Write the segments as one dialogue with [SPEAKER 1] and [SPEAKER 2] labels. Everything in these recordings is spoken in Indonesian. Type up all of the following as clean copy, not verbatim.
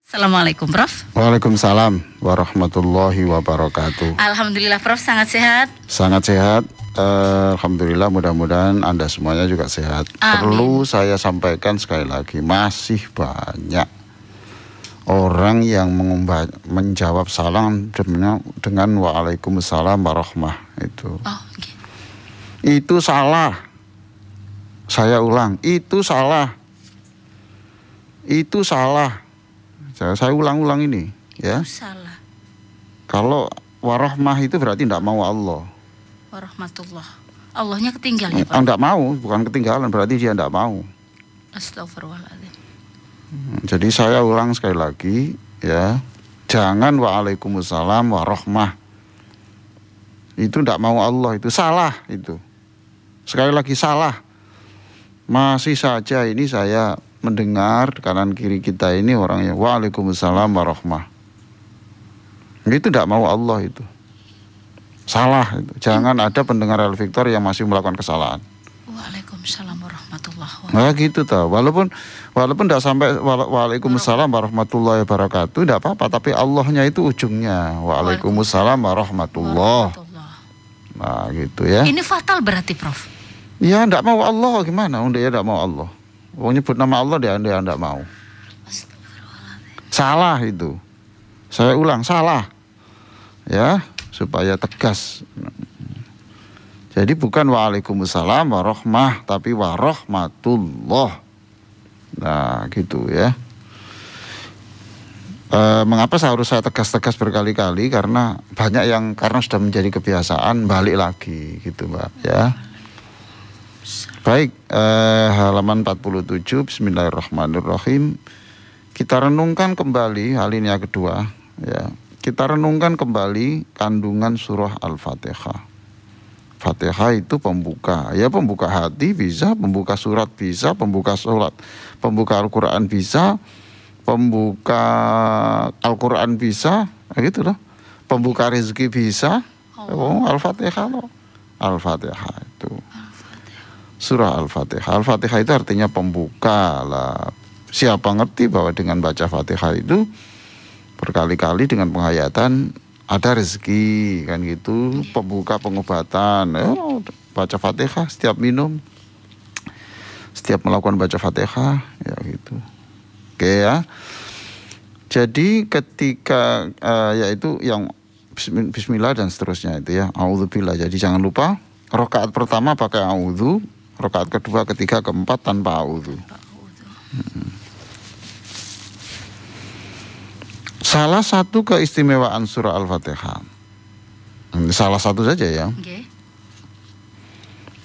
[SPEAKER 1] Assalamualaikum Prof.
[SPEAKER 2] Waalaikumsalam warahmatullahi wabarakatuh.
[SPEAKER 1] Alhamdulillah Prof, sangat sehat.
[SPEAKER 2] Sangat sehat. Alhamdulillah, mudah-mudahan Anda semuanya juga sehat.
[SPEAKER 1] Amin.
[SPEAKER 2] Perlu saya sampaikan sekali lagi, masih banyak orang yang menjawab salam dengan waalaikumsalam warahmah itu.
[SPEAKER 1] Oh, okay.
[SPEAKER 2] Itu salah. Saya ulang, itu salah. Itu salah. Saya ulang-ulang ini, ya.
[SPEAKER 1] Salah.
[SPEAKER 2] Kalau warahmah itu berarti tidak mau Allah.
[SPEAKER 1] Warahmatullah. Allahnya ketinggalan ya Pak?
[SPEAKER 2] Tidak mau, bukan ketinggalan, berarti dia tidak mau.
[SPEAKER 1] Astagfirullahaladzim.
[SPEAKER 2] Jadi saya ulang sekali lagi, ya. Jangan waalaikumsalam warahmah. Itu tidak mau Allah, itu salah itu. Sekali lagi salah. Masih saja ini saya mendengar kanan kiri kita ini orangnya waalaikumsalam warahmah. Itu tidak mau Allah itu. Salah itu. Jangan ada pendengar El Victor yang masih melakukan kesalahan.
[SPEAKER 1] Waalaikumsalam warahmatullahi wabarakatuh.
[SPEAKER 2] Nah gitu tau. Walaupun tidak sampai waalaikumsalam warahmatullahi wabarakatuh, tidak apa-apa. Tapi Allahnya itu ujungnya waalaikumsalam warahmatullahi. Nah gitu ya.
[SPEAKER 1] Ini fatal berarti Prof.
[SPEAKER 2] Ya tidak mau Allah gimana? Dia tidak mau Allah. Oh, nyebut nama Allah dia tidak mau. Salah itu. Saya ulang, salah. Ya, supaya tegas. Jadi bukan waalaikumsalam warahmah, tapi warahmatullah. Nah, gitu ya. Mengapa harus saya tegas-tegas berkali-kali? Karena banyak yang karena sudah menjadi kebiasaan balik lagi gitu, Mbak, ya. Baik, halaman 47, bismillahirrahmanirrahim. Kita renungkan kembali, hal ini yang kedua, ya. Kita renungkan kembali kandungan surah Al-Fatihah. Fatihah itu pembuka, ya pembuka hati bisa, pembuka surat bisa, pembuka sholat, pembuka Al-Quran bisa, pembuka Al-Quran bisa, gitu loh. Pembuka rezeki bisa, Al-Fatihah loh. Al-Fatihah itu. Surah Al-Fatihah. Al-Fatihah itu artinya pembuka lah. Siapa ngerti bahwa dengan baca Fatihah itu berkali-kali dengan penghayatan ada rezeki kan gitu, pembuka pengobatan. Baca Fatihah setiap minum, setiap melakukan baca Fatihah ya gitu. Oke ya. Jadi ketika yaitu yang bismillah dan seterusnya itu ya, auzubillah. Jadi jangan lupa rakaat pertama pakai auzu, rakaat kedua, ketiga, keempat tanpa auzu. Salah satu keistimewaan surah Al-Fatihah, salah satu saja ya,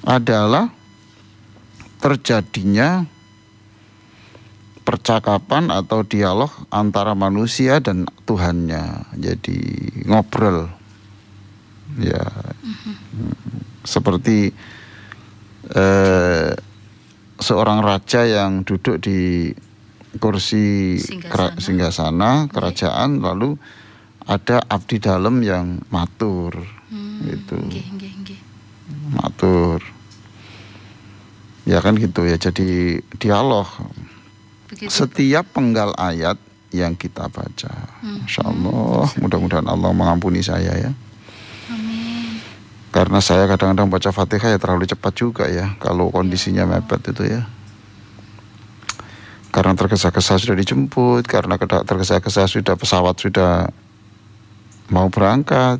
[SPEAKER 2] adalah terjadinya percakapan atau dialog antara manusia dan Tuhannya. Jadi ngobrol, ya, seperti seorang raja yang duduk di kursi singgasana kerajaan, lalu ada abdi dalam yang matur, gitu, matur, ya kan gitu ya. Jadi dialog. Begitu. Setiap penggal ayat yang kita baca, Masya Allah, mudah-mudahan Allah mengampuni saya ya. Karena saya kadang-kadang baca Fatihah ya terlalu cepat juga ya, kalau kondisinya mepet itu ya. Karena tergesa-gesa sudah dijemput, karena tergesa-gesa sudah pesawat sudah mau berangkat.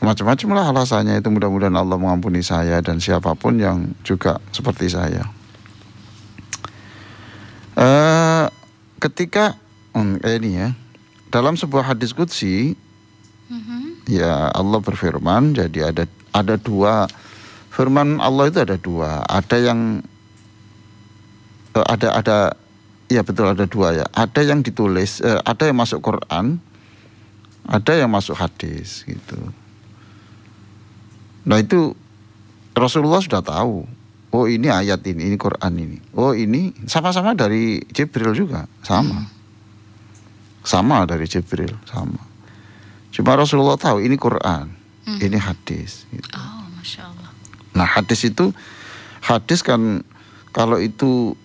[SPEAKER 2] Macam-macam lah alasannya itu, mudah-mudahan Allah mengampuni saya dan siapapun yang juga seperti saya. Ketika ini ya, dalam sebuah hadis qudsi, ya Allah berfirman, jadi ada dua firman Allah itu, ada dua, ada yang ada ya betul, ada dua ya, ada yang ditulis, ada yang masuk Quran, ada yang masuk hadis gitu. Nah itu Rasulullah sudah tahu, oh ini ayat ini Quran ini, oh ini sama-sama dari Jibril juga, sama dari Jibril, sama. Cuma Rasulullah tahu ini Quran, ini hadis. Gitu.
[SPEAKER 1] Oh, Masya Allah.
[SPEAKER 2] Nah hadis kan kalau itu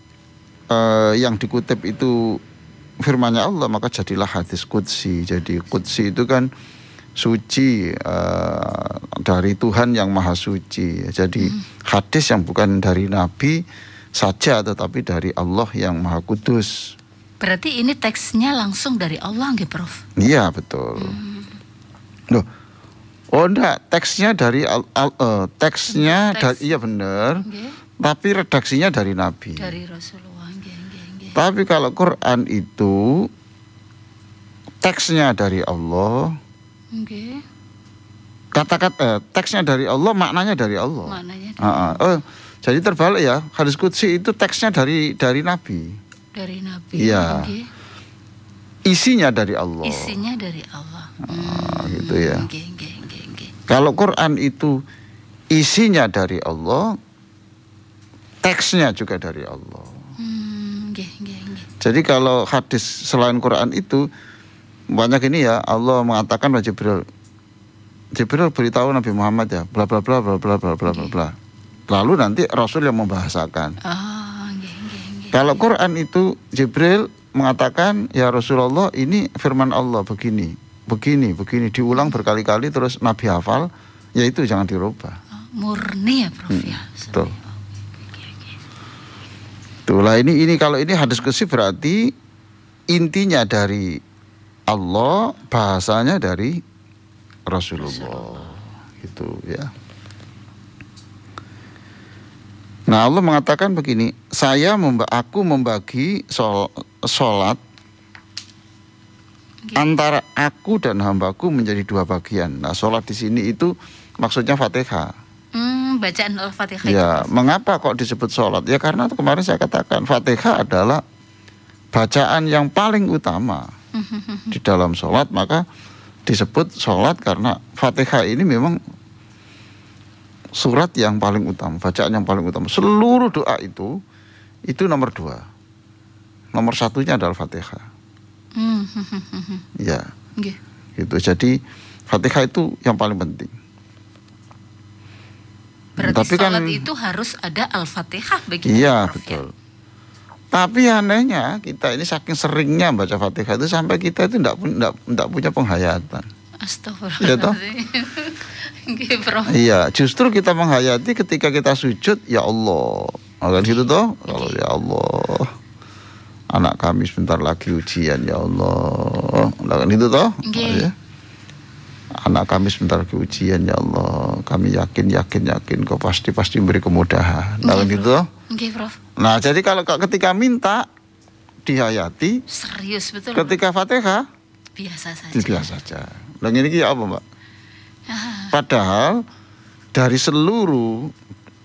[SPEAKER 2] yang dikutip itu firman-Nya Allah, maka jadilah hadis qudsi. Jadi qudsi itu kan suci, dari Tuhan yang maha suci. Jadi hadis yang bukan dari Nabi saja, tetapi dari Allah yang maha kudus.
[SPEAKER 1] Berarti ini teksnya langsung dari Allah nggih, Prof?
[SPEAKER 2] Iya, betul. Loh, oh enggak, teksnya dari teksnya
[SPEAKER 1] Teks.
[SPEAKER 2] iya benar.
[SPEAKER 1] Nggih.
[SPEAKER 2] Tapi redaksinya dari Nabi.
[SPEAKER 1] Dari Rasulullah, nggih.
[SPEAKER 2] Tapi kalau Quran itu teksnya dari Allah,
[SPEAKER 1] Nggih.
[SPEAKER 2] kata-kata teksnya dari Allah, maknanya dari Allah.
[SPEAKER 1] Maknanya
[SPEAKER 2] Jadi terbalik ya, hadis qudsi itu teksnya dari Nabi.
[SPEAKER 1] dari Nabi.
[SPEAKER 2] Iya.
[SPEAKER 1] Nggih.
[SPEAKER 2] Isinya dari Allah.
[SPEAKER 1] Isinya dari Allah.
[SPEAKER 2] Gitu ya.
[SPEAKER 1] Nggih.
[SPEAKER 2] Kalau Quran itu isinya dari Allah, teksnya juga dari Allah.
[SPEAKER 1] Nggih.
[SPEAKER 2] Jadi kalau hadis selain Quran itu banyak ini ya, Allah mengatakan pada Jibril beritahu Nabi Muhammad ya, bla bla bla bla bla bla bla bla bla. Lalu nanti Rasul yang membahasakan.
[SPEAKER 1] Nggih.
[SPEAKER 2] Kalau Quran itu Jibril mengatakan, ya Rasulullah ini firman Allah begini diulang berkali-kali terus Nabi hafal, ya itu jangan dirubah.
[SPEAKER 1] Murni ya, Prof ya.
[SPEAKER 2] Betul. Itulah ini kalau ini hadis qudsi berarti intinya dari Allah, bahasanya dari Rasulullah. Gitu ya. Nah, Allah mengatakan begini, aku membagi sholat antara aku dan hambaku menjadi dua bagian. Nah, sholat di sini itu maksudnya Fatihah.
[SPEAKER 1] Bacaan Al-Fatihah.
[SPEAKER 2] Ya, mengapa kok disebut sholat? Ya karena kemarin saya katakan Fatihah adalah bacaan yang paling utama di dalam sholat, maka disebut sholat karena Fatihah ini memang surat yang paling utama, bacaan yang paling utama. Seluruh doa itu nomor 2. Nomor 1-nya adalah Fatihah. Ya, gitu. Jadi Fatihah itu yang paling penting.
[SPEAKER 1] Berarti
[SPEAKER 2] tapi
[SPEAKER 1] sholat
[SPEAKER 2] kan
[SPEAKER 1] itu harus ada Al-Fatihah begitu.
[SPEAKER 2] Iya,
[SPEAKER 1] Prof,
[SPEAKER 2] betul. Tapi anehnya kita ini saking seringnya baca Fatihah itu sampai kita itu tidak punya penghayatan.
[SPEAKER 1] Astagfirullahaladzim.
[SPEAKER 2] Iya, justru kita menghayati ketika kita sujud, ya Allah. Kan gitu toh? Kalau ya Allah, anak kami sebentar lagi ujian, ya Allah. Kan gitu toh? Ya. Anak kami sebentar lagi ujian, ya Allah. Kami yakin kau pasti memberi kemudahan. Kan gitu toh?
[SPEAKER 1] Prof.
[SPEAKER 2] Nah, jadi kalau ketika minta dihayati,
[SPEAKER 1] serius betul.
[SPEAKER 2] Ketika Fatihah biasa saja. Lah ini ya apa, Mbak? Padahal dari seluruh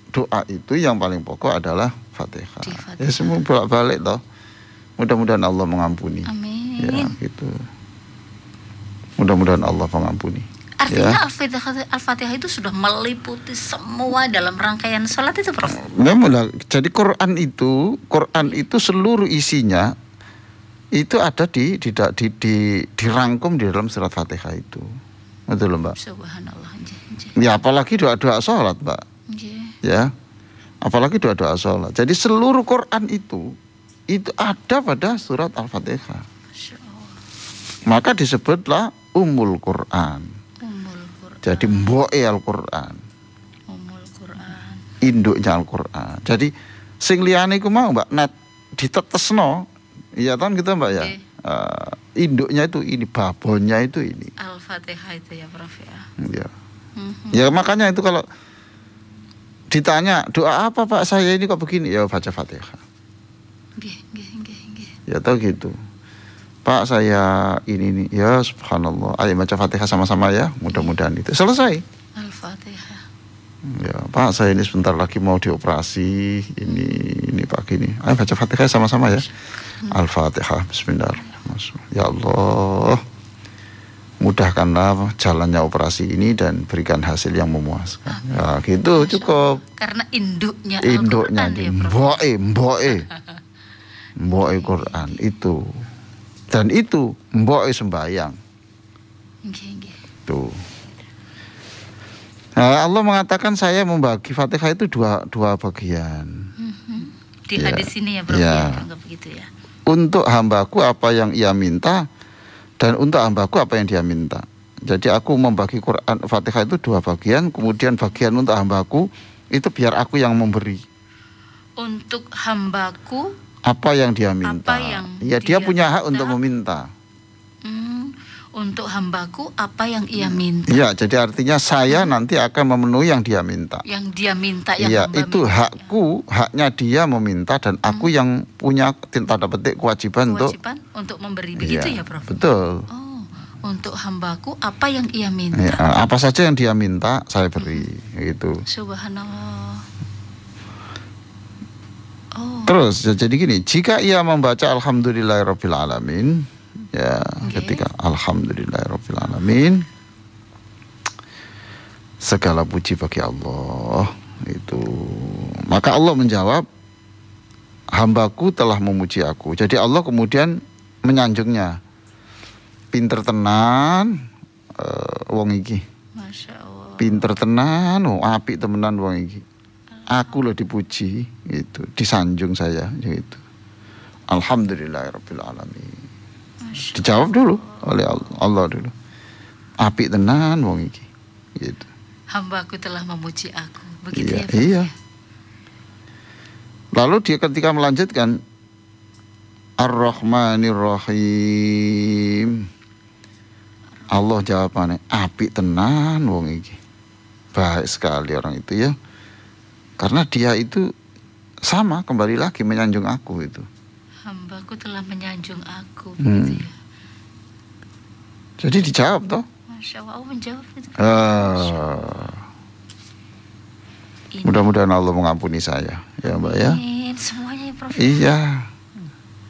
[SPEAKER 2] doa itu yang paling pokok adalah Fatihah. Ya semua bolak-balik toh. Mudah-mudahan Allah mengampuni.
[SPEAKER 1] Amin.
[SPEAKER 2] Ya, gitu. Mudah-mudahan Allah mengampuni.
[SPEAKER 1] Artinya ya. Al-Fatihah itu sudah meliputi semua dalam rangkaian sholat itu, Prof.
[SPEAKER 2] Memang, jadi Quran itu seluruh isinya itu ada dirangkum di dalam surat Fatihah itu. Betul, Mbak.
[SPEAKER 1] Subhanallah.
[SPEAKER 2] Ya, apalagi doa-doa sholat, Mbak. Ya, apalagi doa-doa sholat. Jadi seluruh Quran itu ada pada surat Al-Fatihah. Maka disebutlah Ummul Quran. Jadi mboke Al-Quran.
[SPEAKER 1] Ummul Quran.
[SPEAKER 2] Induknya Al-Quran. Jadi sing liyane iku mau, Mbak, net ditetesno. Iya kan gitu, Mbak ya. Induknya itu ini, babonnya itu ini.
[SPEAKER 1] Al-Fatihah itu ya, Prof ya.
[SPEAKER 2] Ya. Ya makanya itu kalau ditanya doa apa Pak saya ini kok begini, ya baca Fatihah. Ya tahu gitu. Pak saya ini ya subhanallah. Ayo baca Fatihah sama-sama ya. Mudah-mudahan itu selesai.
[SPEAKER 1] Al-Fatihah.
[SPEAKER 2] Ya Pak saya ini sebentar lagi mau dioperasi. Ini Pak gini. Ayo baca Fatihah sama-sama ya. Al-Fatihah. Bismillahirrahmanirrahim. Ya Allah, mudahkanlah jalannya operasi ini dan berikan hasil yang memuaskan. Ya gitu cukup.
[SPEAKER 1] Karena induknya
[SPEAKER 2] ya, mboke Quran itu. Dan itu mboke sembahyang. Tuh. Nah, Allah mengatakan saya membagi Fatihah itu dua bagian.
[SPEAKER 1] Di hadis ini ya, Bro, ya, anggap begitu ya.
[SPEAKER 2] untuk hambaku apa yang ia minta, dan untuk hambaku apa yang dia minta. Jadi aku membagi Quran Fatihah itu 2 bagian, kemudian bagian untuk hambaku itu biar aku yang memberi.
[SPEAKER 1] Untuk hambaku
[SPEAKER 2] Apa yang dia minta.
[SPEAKER 1] apa yang
[SPEAKER 2] Ya dia punya hak
[SPEAKER 1] minta.
[SPEAKER 2] untuk meminta.
[SPEAKER 1] Untuk hambaku apa yang ia minta.
[SPEAKER 2] Ya, jadi artinya saya nanti akan memenuhi yang dia minta.
[SPEAKER 1] Yang dia minta, yang
[SPEAKER 2] Iya,
[SPEAKER 1] hamba
[SPEAKER 2] itu
[SPEAKER 1] minta.
[SPEAKER 2] hakku, haknya dia meminta, dan aku yang punya tanda petik kewajiban
[SPEAKER 1] untuk memberi. Begitu ya, Prof?
[SPEAKER 2] Betul.
[SPEAKER 1] Oh, untuk hambaku apa yang ia minta.
[SPEAKER 2] Ya, apa saja yang dia minta saya beri, gitu.
[SPEAKER 1] Subhanallah. Oh,
[SPEAKER 2] Terus jadi gini, jika ia membaca alhamdulillahirabbil alamin, ya, ketika alhamdulillahirabbil alamin, segala puji bagi Allah, itu. Maka Allah menjawab, hambaku telah memuji aku. Jadi Allah kemudian menyanjungnya. Pinter tenan wong iki.
[SPEAKER 1] Masya Allah.
[SPEAKER 2] Pinter tenan, apik temenan wong iki. Aku loh dipuji, itu disanjung saya, gitu. Alhamdulillahirabbil alamin. Dijawab dulu oleh Allah dulu. Apik tenan wong iki, gitu.
[SPEAKER 1] Hambaku telah memuji aku. Begitu
[SPEAKER 2] Iya,
[SPEAKER 1] ya, Prof?
[SPEAKER 2] iya. Lalu dia ketika melanjutkan Ar-Rahmanir Rahim, Allah jawabannya apik tenan wong iki. Baik sekali orang itu ya. Karena dia itu sama, kembali lagi menyanjung aku itu.
[SPEAKER 1] Hambaku telah menyanjung aku. Begitu ya.
[SPEAKER 2] Jadi dijawab toh.
[SPEAKER 1] Masya Allah, menjawab itu. Ini.
[SPEAKER 2] Mudah-mudahan Allah mengampuni saya, ya Mbak ya.
[SPEAKER 1] Semuanya ya, Prof.
[SPEAKER 2] Iya.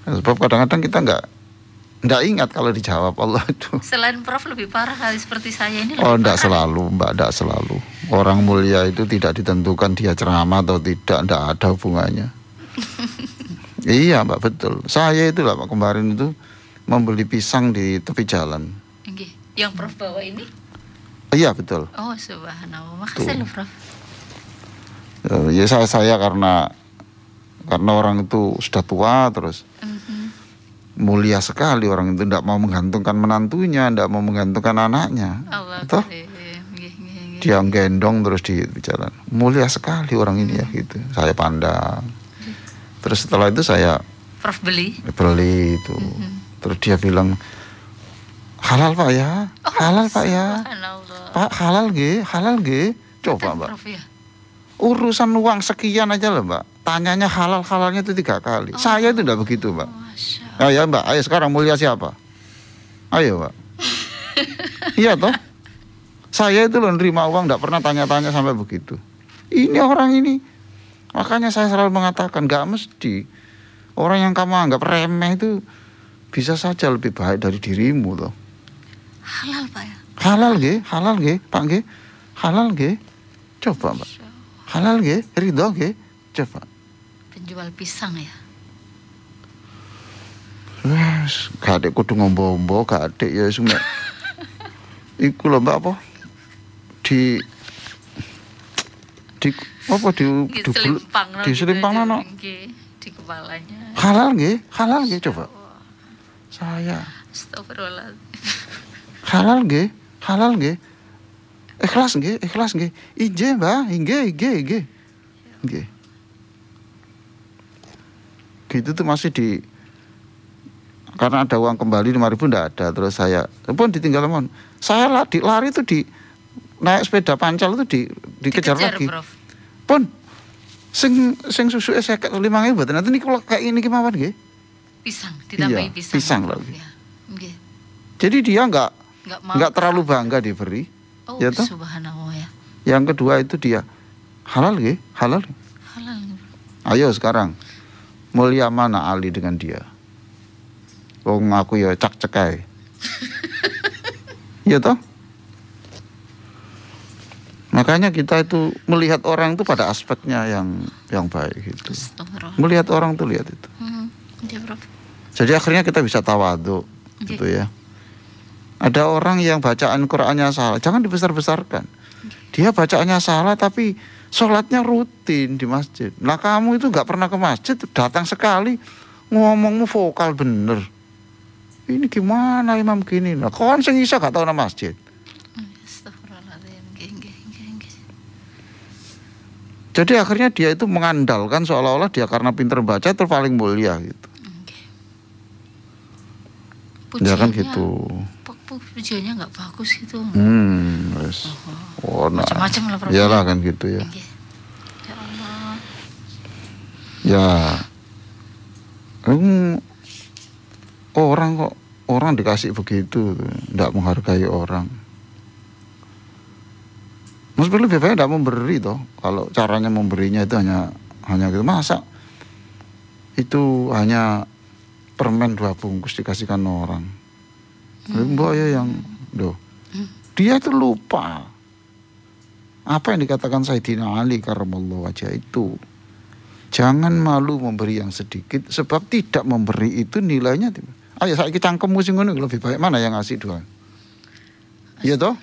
[SPEAKER 2] Sebab kadang-kadang kita nggak ingat kalau dijawab Allah itu.
[SPEAKER 1] Selain Prof lebih parah kali seperti saya ini.
[SPEAKER 2] Oh,
[SPEAKER 1] lebih
[SPEAKER 2] enggak
[SPEAKER 1] parah.
[SPEAKER 2] selalu, Mbak, enggak selalu. Orang mulia itu tidak ditentukan dia ceramah atau tidak, enggak ada hubungannya. Iya, Mbak, betul. Saya itu lah, Pak, kemarin itu membeli pisang di tepi jalan.
[SPEAKER 1] Nggih. Yang Prof bawa ini?
[SPEAKER 2] Iya, betul.
[SPEAKER 1] Oh, subhanallah. Makasih loh, Prof.
[SPEAKER 2] Ya saya karena orang itu sudah tua terus. Mulia sekali orang itu, tidak mau menggantungkan menantunya, tidak mau menggantungkan anaknya.
[SPEAKER 1] Allah.
[SPEAKER 2] Toh? Dia gendong terus di jalan. Mulia sekali orang ini ya gitu. Saya pandang. Terus setelah itu saya
[SPEAKER 1] Prof beli
[SPEAKER 2] itu. Terus dia bilang, halal Pak ya, halal Pak ya.
[SPEAKER 1] Subhanallah.
[SPEAKER 2] Pak halal ge. Coba Mbak.
[SPEAKER 1] Prof ya.
[SPEAKER 2] Urusan uang sekian aja lah Mbak. Tanyanya halalnya itu 3 kali. Saya itu tidak begitu Mbak.
[SPEAKER 1] Masya Allah.
[SPEAKER 2] Ayo Mbak, ayo sekarang mulia siapa? Ayo Mbak. Iya toh? Saya itu loh nerima uang tidak pernah tanya-tanya sampai begitu. Ini orang ini. Makanya saya selalu mengatakan gak mesti. Orang yang kamu anggap remeh itu bisa saja lebih baik dari dirimu toh.
[SPEAKER 1] Halal Pak ya.
[SPEAKER 2] Halal ge, Pak ge. Halal ge. Coba Mbak. Halal ge, ridho ge. Coba.
[SPEAKER 1] Penjual pisang ya.
[SPEAKER 2] Wes, gak adek kudu ngombo-ombo, gak adek ya sume. Iku lho Mbak apa? Di apa di selimpang nono.
[SPEAKER 1] Di kepalanya.
[SPEAKER 2] Halal ge coba. Saya
[SPEAKER 1] Astagfirullahaladzim.
[SPEAKER 2] halal ge. Ikhlas ge. Ije Mbak, ige. Gitu tuh masih karena ada uang kembali 5.000 enggak ada, terus saya pun ditinggal mon. Saya lari tuh naik sepeda pancal itu dikejar lagi.
[SPEAKER 1] Prof.
[SPEAKER 2] Pun sing susu 50.000 mboten nanti niku kayak ini kemawon nggih.
[SPEAKER 1] Pisang, ditambahi
[SPEAKER 2] Iya,
[SPEAKER 1] pisang.
[SPEAKER 2] pisang
[SPEAKER 1] Prof,
[SPEAKER 2] lagi.
[SPEAKER 1] ya. Nggih.
[SPEAKER 2] Jadi dia enggak
[SPEAKER 1] mau
[SPEAKER 2] terlalu bangga diberi.
[SPEAKER 1] Oh,
[SPEAKER 2] ya toh?
[SPEAKER 1] subhanallah ya.
[SPEAKER 2] Yang kedua itu dia halal.
[SPEAKER 1] Halal.
[SPEAKER 2] Ayo sekarang mulia mana Ali dengan dia? Wong aku ya cek-cekai. Iya toh? Makanya kita itu melihat orang itu pada aspeknya yang baik gitu. Melihat orang tuh lihat itu.
[SPEAKER 1] Ya, Prof.
[SPEAKER 2] Jadi akhirnya kita bisa tawadhu gitu ya. Ada orang yang bacaan Qur'annya salah, jangan dibesar-besarkan. Dia bacaannya salah tapi sholatnya rutin di masjid. Nah kamu itu nggak pernah ke masjid, datang sekali, ngomongmu vokal bener. Ini gimana imam gini? Nah, kon sing iso gak tau nang masjid.
[SPEAKER 1] Astagfirullahaladzim. Nggih.
[SPEAKER 2] Jadi akhirnya dia itu mengandalkan seolah-olah dia karena pinter baca terus paling mulia gitu. Ya kan gitu.
[SPEAKER 1] Pujiannya nggak bagus gitu.
[SPEAKER 2] Yes. Oh, nah.
[SPEAKER 1] Macam-macam lah Prof.
[SPEAKER 2] Iyalah kan gitu ya.
[SPEAKER 1] Ya Allah.
[SPEAKER 2] Ya. Orang dikasih begitu, tidak menghargai orang. Mesti lebih baik tidak memberi toh. Kalau caranya memberinya itu hanya gitu. Masa itu hanya permen 2 bungkus dikasihkan orang. Mbak ya yang dia itu lupa apa yang dikatakan Sayyidina Ali karramallahu wajhah itu. Jangan malu memberi yang sedikit, sebab tidak memberi itu nilainya. Ayo saiki cangkemmu sing ngono lebih baik mana yang ngasih doang? Iya toh?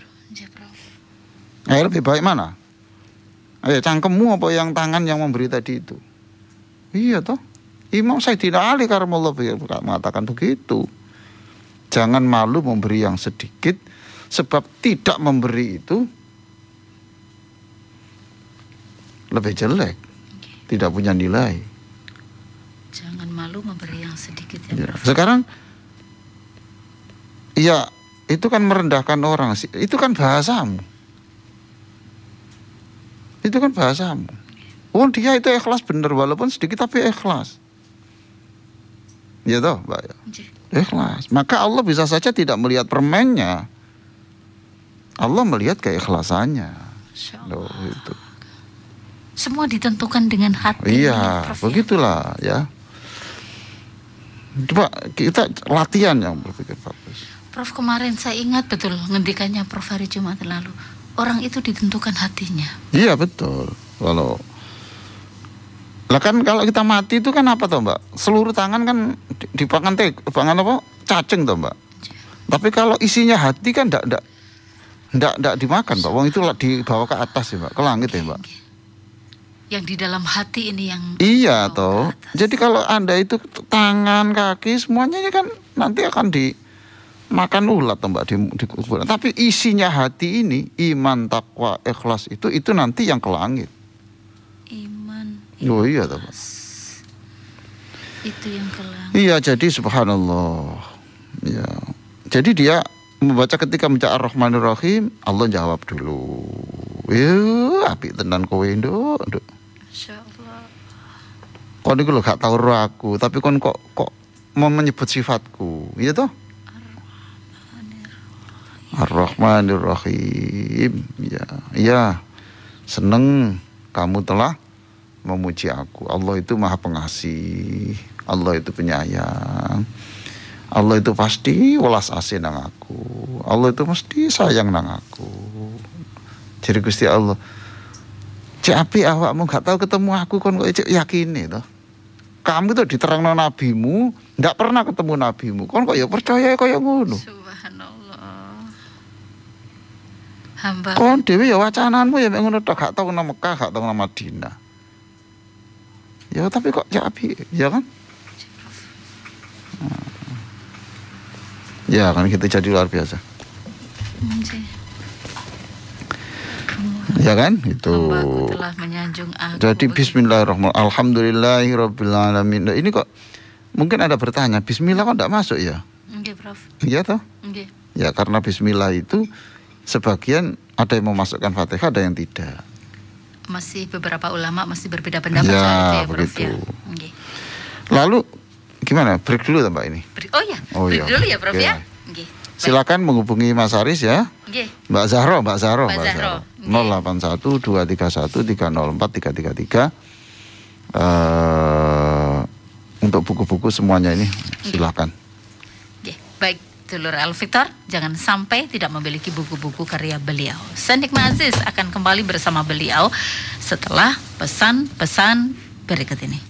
[SPEAKER 2] Ayo lebih baik mana? Ayo cangkemmu apa yang tangan yang memberi tadi itu? Iya toh? Imam Sayyidina Ali karramallahu wajhah mengatakan begitu. Jangan malu memberi yang sedikit, sebab tidak memberi itu lebih jelek, tidak punya nilai.
[SPEAKER 1] Jangan malu memberi yang sedikit ya.
[SPEAKER 2] Sekarang, ya itu kan merendahkan orang, itu kan bahasamu. Itu kan bahasamu. Oh dia itu ikhlas bener, walaupun sedikit tapi ikhlas. Ya toh, Mbak ya. Ikhlas. Maka Allah bisa saja tidak melihat permennya. Allah melihat keikhlasannya. Loh, itu.
[SPEAKER 1] Semua ditentukan dengan hati.
[SPEAKER 2] Iya, begitulah ya. Coba kita latihan yang berpikir bagus.
[SPEAKER 1] Prof, kemarin saya ingat betul ngendikannya Prof hari Jumat lalu. Orang itu ditentukan hatinya.
[SPEAKER 2] Iya betul. Lah kan kalau kita mati itu kan apa toh Mbak? Seluruh tangan kan dipangan apa? Cacing toh Mbak. Tapi kalau isinya hati kan ndak dimakan Mbak. Wong itu dibawa ke atas ya Mbak, ke langit ya Mbak.
[SPEAKER 1] Yang di dalam hati ini yang
[SPEAKER 2] iya toh. Jadi kalau Anda itu tangan, kaki semuanya kan nanti akan dimakan ulat toh Mbak di kuburan. Tapi isinya hati ini, iman, takwa, ikhlas itu nanti yang ke langit. Oh iya toh Pak.
[SPEAKER 1] Itu yang kelang.
[SPEAKER 2] Iya, jadi subhanallah. Ya. Jadi dia membaca ketika membaca Ar-Rahmanir Rahim, Allah jawab dulu. Ya, apik tenan kowe nduk.
[SPEAKER 1] Insyaallah.
[SPEAKER 2] Kok niku lho gak tau ro aku, tapi kon kok mau menyebut sifatku. Iya toh? Ar-Rahmanir Rahim. Ya. Iya. Seneng kamu telah memuji aku. Allah itu maha pengasih, Allah itu penyayang, Allah itu pasti welas asih nang aku, Allah itu mesti sayang nang aku. Jadi Gusti Allah, cek api awakmu gak tahu ketemu aku kon kok cek yakin toh. Kamu tuh diterangno nabimu, ndak pernah ketemu nabimu, kon kok ya percaya kaya ngono.
[SPEAKER 1] Subhanallah. Hamba
[SPEAKER 2] kon dhewe ya wacananmu ya mek ngono tok, gak tahu nang Mekah, gak tahu nang Madinah. Ya tapi kok ya api, ya kan? Ya kan kita jadi luar biasa. Ya kan? Itu.
[SPEAKER 1] Hambaku telah menyanjung aku.
[SPEAKER 2] Jadi bismillahirrahmanirrahim. Alhamdulillahirrabbilalamin. Nah, ini kok mungkin ada bertanya, bismillah kok enggak masuk ya?
[SPEAKER 1] Nggih, Prof.
[SPEAKER 2] Iya toh?
[SPEAKER 1] Nggih.
[SPEAKER 2] Ya karena bismillah itu sebagian ada yang memasukkan Fatihah, ada yang tidak.
[SPEAKER 1] Masih beberapa ulama masih berbeda pendapat
[SPEAKER 2] ya,
[SPEAKER 1] soal itu ya, Prof.
[SPEAKER 2] Begitu.
[SPEAKER 1] Ya. Okay.
[SPEAKER 2] Lalu gimana? Break dulu Mbak ini.
[SPEAKER 1] Oh ya, break dulu ya, Prof ya. Okay.
[SPEAKER 2] Silakan menghubungi Mas Aris ya.
[SPEAKER 1] Okay.
[SPEAKER 2] Mbak Zahro. 0813033033. Untuk buku-buku semuanya ini silakan.
[SPEAKER 1] Baik. Dulur Al-Victor, jangan sampai tidak memiliki buku-buku karya beliau. Sandik Ma'aziz akan kembali bersama beliau setelah pesan-pesan berikut ini.